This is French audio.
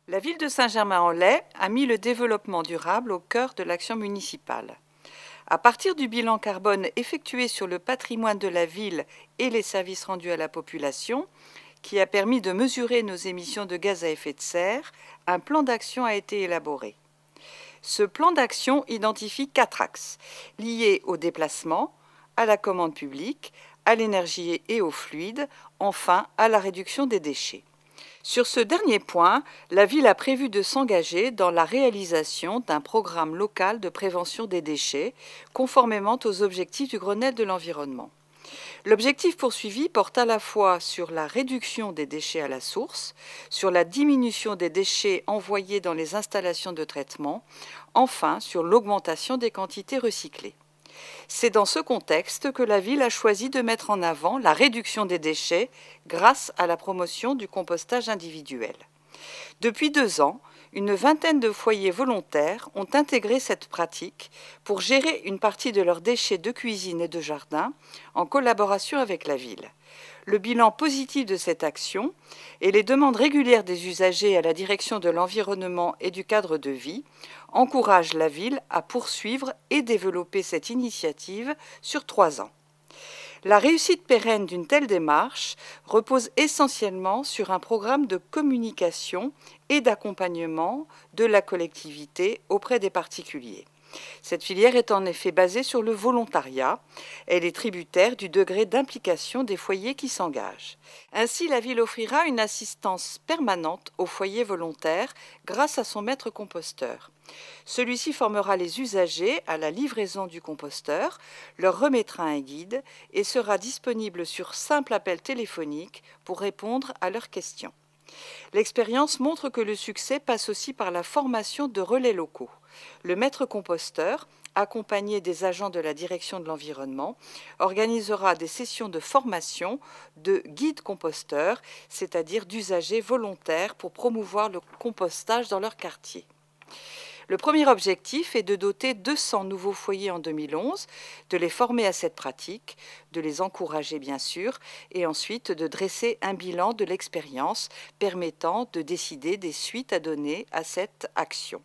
La ville de Saint-Germain-en-Laye a mis le développement durable au cœur de l'action municipale. À partir du bilan carbone effectué sur le patrimoine de la ville et les services rendus à la population, qui a permis de mesurer nos émissions de gaz à effet de serre, un plan d'action a été élaboré. Ce plan d'action identifie 4 axes liés au déplacement, à la commande publique, à l'énergie et aux fluides, enfin à la réduction des déchets. Sur ce dernier point, la ville a prévu de s'engager dans la réalisation d'un programme local de prévention des déchets, conformément aux objectifs du Grenelle de l'environnement. L'objectif poursuivi porte à la fois sur la réduction des déchets à la source, sur la diminution des déchets envoyés dans les installations de traitement, enfin sur l'augmentation des quantités recyclées. C'est dans ce contexte que la ville a choisi de mettre en avant la réduction des déchets grâce à la promotion du compostage individuel. Depuis 2 ans, une vingtaine de foyers volontaires ont intégré cette pratique pour gérer une partie de leurs déchets de cuisine et de jardin en collaboration avec la ville. Le bilan positif de cette action et les demandes régulières des usagers à la direction de l'environnement et du cadre de vie encouragent la ville à poursuivre et développer cette initiative sur 3 ans. La réussite pérenne d'une telle démarche repose essentiellement sur un programme de communication et d'accompagnement de la collectivité auprès des particuliers. Cette filière est en effet basée sur le volontariat. Elle est tributaire du degré d'implication des foyers qui s'engagent. Ainsi, la ville offrira une assistance permanente aux foyers volontaires grâce à son maître composteur. Celui-ci formera les usagers à la livraison du composteur, leur remettra un guide et sera disponible sur simple appel téléphonique pour répondre à leurs questions. L'expérience montre que le succès passe aussi par la formation de relais locaux. Le maître composteur, accompagné des agents de la direction de l'environnement, organisera des sessions de formation de guides composteurs, c'est-à-dire d'usagers volontaires pour promouvoir le compostage dans leur quartier. Le premier objectif est de doter 200 nouveaux foyers en 2011, de les former à cette pratique, de les encourager bien sûr, et ensuite de dresser un bilan de l'expérience permettant de décider des suites à donner à cette action.